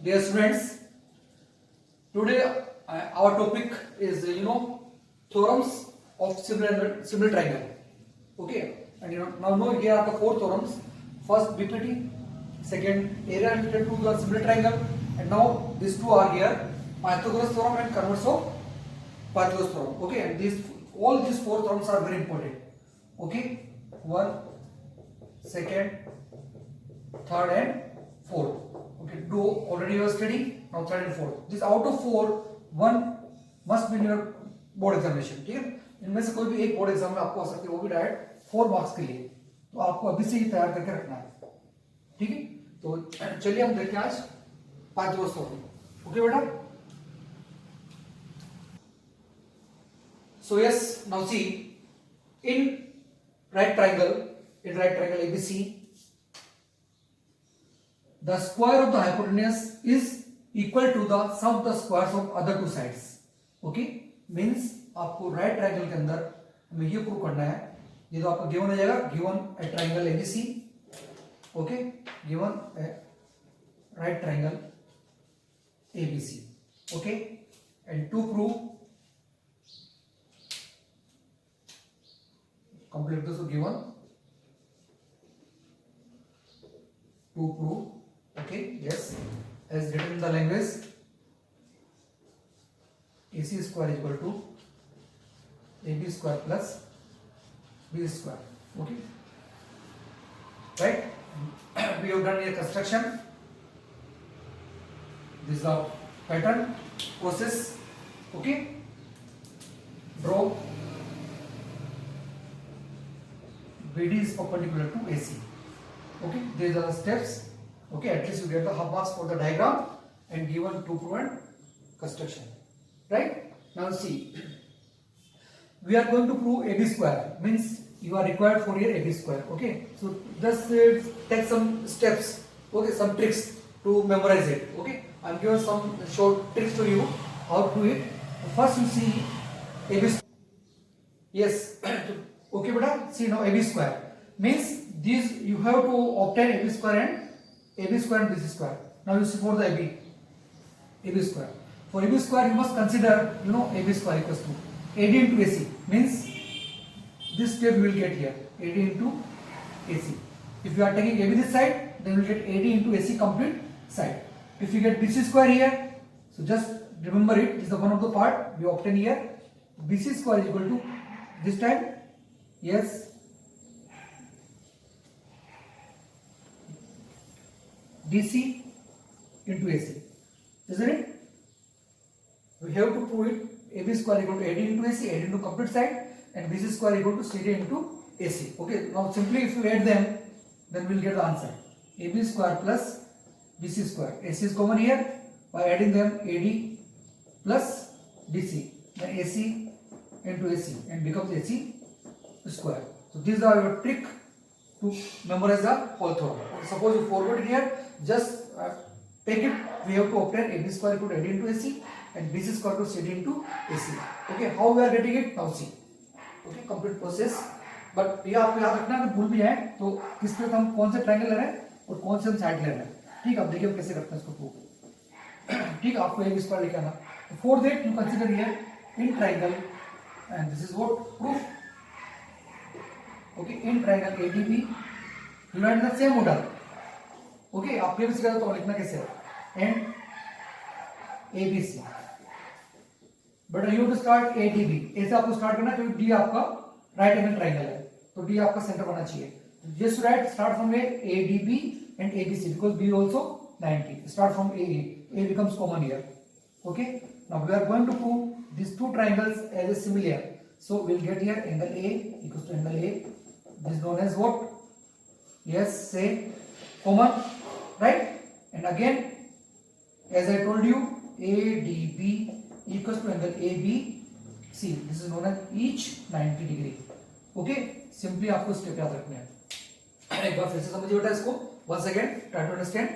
Dear students, today our topic is theorems of similar triangle. Okay, and now know here are the four theorems. First BPT, second area related to the similar triangle, and now these two are here: Pythagoras theorem and converse of Pythagoras theorem. Okay, and all these four theorems are very important. Okay, one, second, third, and fourth. Okay, do already you are studying. Now third and fourth. This out of four, one must be in your board examination. ठीक है, इनमें से कोई भी एक board exam में आपको आ सकती है, वो भी डायरेक्ट 4 मार्क्स के लिए. तो आपको अभी से ही तैयार करके रखना है. ठीक है, तो चलिए हम देखते हैं आज पाइथागोरस थ्योरम. ओके बेटा. So yes, now see, in right triangle ABC, the square of the hypotenuse is equal to the sum of the squares of other two sides. Okay, means आपको राइट ट्रायंगल के अंदर हमें ये prove करना है. ये तो आपका गिवन हो जाएगा, given a triangle ABC. Okay, given a right triangle ABC. Okay, and to prove complete this given to prove. Okay, yes, as written in the language, AC square is equal to AB square plus B square. Okay, right. We have done a construction. This is the pattern process. Okay, draw. BD is perpendicular to AC. Okay, these are the steps. Okay, at least you get the half marks for the diagram and given to prove and construction. Right? Now see, we are going to prove AB square. Means you are required for your AB square. Okay, so just take some steps. Okay, some tricks to memorize it. Okay, I am giving some short tricks to you how to do it. First you see AB square. Yes. Okay, beta. See now AB square means these you have to obtain AB square and BC square. Now you see for the AB square. For AB square you must consider AB square equals to AD into AC. Means this step you will get here AD into AC. If you are taking AB this side, then you will get AD into AC complete side. If you get BC square here, so just remember it. This is the one of the part we obtain here. BC square is equal to this time. Yes, DC into AC, isn't it? We have to prove it. AB square equal to AD into AC, AD into complete side, and BC square equal to CD into AC. Okay, now simply if you add them, then we will get the answer. AB square plus BC square. AC is common here. By adding them, AD plus DC, then AC into AC, and becomes AC square. So these are your trick to memorize the whole theorem. Suppose you forward it here, just take it. We have to obtain AB square equal to AD into AC and BC square to CD into AC. Okay, how we are getting it? Now see. Okay, complete process. But ये आपको याद रखना है, भूल भी जाए तो किस पे हम कौन से ट्रायंगल ले रहे हैं और कौन से हम साइड ले रहे हैं. ठीक, अब देखिए हम कैसे करते हैं इसको प्रूव. ठीक, आपको AB square लेके आना. For that you consider here in triangle, and this is what proof. Okay, in triangle ADB, you learn the same order. Okay, आप प्रीवियस का तो लिखना कैसे है, and ABC. But you have to start ADB. ऐसे आपको start करना क्योंकि D आपका राइट एंगल ट्राइंगल है, तो D आपका सेंटर बनना चाहिए. Just write start from ADB and ABC because B also 90. Start from AA. A becomes common here. Okay. Now we are going to prove these two triangles as a similar. So we'll get here angle A equals to angle A. This is known as what? Yes, say common, right? And again, as I told you, ADB equals to angle ABC. This is known as each 90 degree. Okay? Simply आपको step याद रखने हैं. एक बार फिर से समझिए बेटा इसको. Once again, try to understand.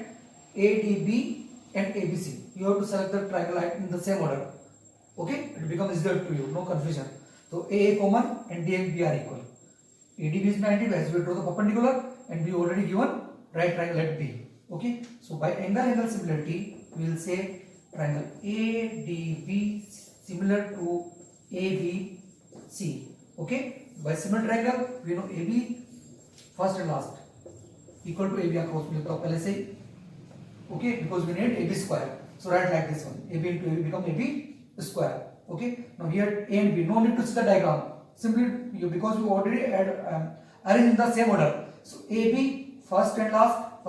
ADB and ABC. You have to select the triangle in the same order. Okay? It becomes easier to you. No confusion. So AA common and D and B are equal. ADB is 90, as we draw the perpendicular, and we already given right triangle at B. Okay, so by angle similarity we will say triangle ADB similar to ABC. Okay, by similar triangle we know AB first and last equal to AB across मिलता है पहले से ही. Okay, because we need AB square, so write like this one, AB into AB become AB square. Okay, now here A and B, no need to see the diagram, simply you, because we already arrange in the same order. So AB first and last,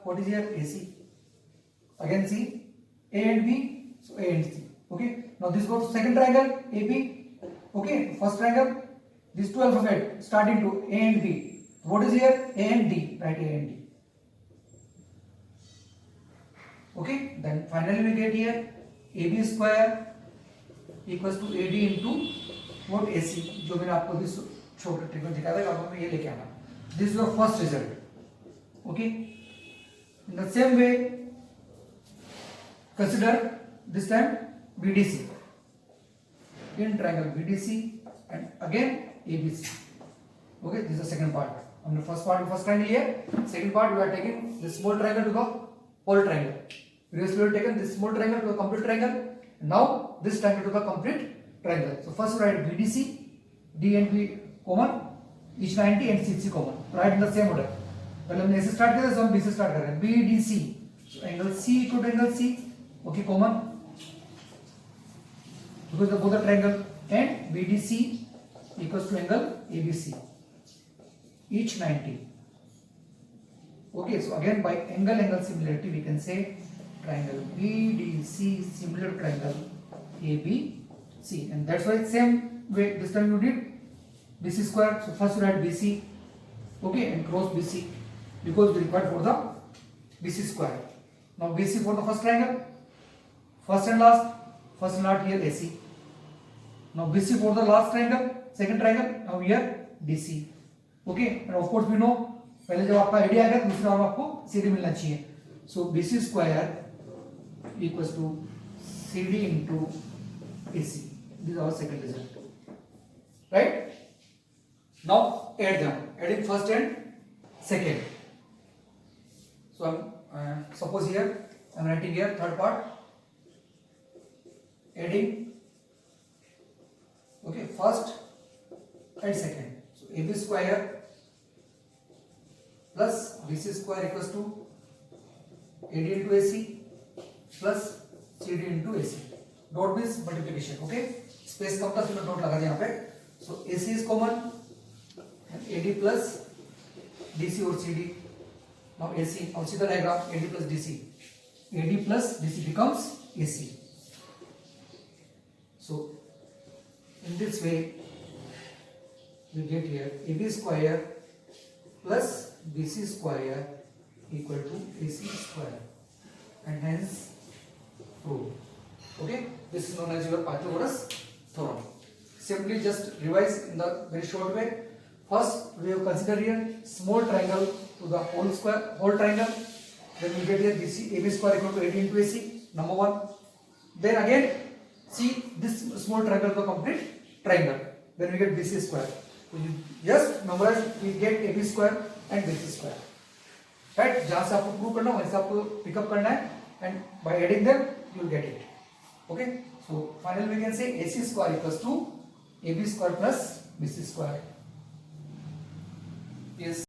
what is here? AC. Again C, A and B, so A and C. Okay, now this goes second triangle AB. Okay, first triangle, these two alphabet starting to A and B. What is here? A and D. Write A and D. Okay, then finally we get here AB square equals to AD into what? AC. जो मैंने आपको भी छोटा trick दिखाया था, अब हमें ये लेके आना. This is your first result. Okay, in the same way consider this time BDC. In triangle BDC and again ABC. Okay, this is the second part. हमने first part first triangle लिया, second part we are taking this small triangle to the whole triangle. Previously we have taken this small triangle to a complete triangle. Now this triangle to the complete triangle. So first we write BDC, D and B common, each 90 and CC common. Write in the same order. पहले हमने ऐसे start किया, तो हम B से start कर रहे हैं. BDC. So angle C equal to angle C. Okay, common. Because the both are triangle, and BDC equals to angle ABC. Each 90. Okay, so again by angle similarity we can say triangle BDC similar triangle ABC, and that's why same way this time you did BC square. So first you write BC, okay, and cross BC because we required for the BC square. Now BC for the first triangle, first and last here AC. Now BC for the last triangle, second triangle, now here DC. Okay, and of course we know पहले जब आपका idea आएगा दूसरा और आपको CD मिलना चाहिए. So BC square equals to CD into AC. This is our second result. Right? Now add them. Adding first and second. So suppose here I am writing here third part. Adding. Okay, first and second. So AB square plus BC square equals to AD into AC plus CD into AC. Dot means multiplication. Okay, space कम था तो मैं dot लगा दिया यहाँ पे. So AC is common and AD plus DC or CD. Now AC, now see the diagram, AD plus DC. AD plus DC becomes AC. So in this way we get here AB square plus BC square equal to AC square, and hence proved. Okay, this is known as your Pythagoras theorem. Simply just revise in the very short way. First we have considered here small triangle to the whole triangle. Then we get here BC AB square equal to AD into AC, number one. Then again see this small triangle to complete triangle. Then we get BC square. So you just memorize, we get AB square and BC square. Right? जहाँ से आपको prove करना है वहीं से आपको pickup करना है, and by adding them you will get it. Okay? So finally we can say AC square equals to AB square plus BC square. Yes.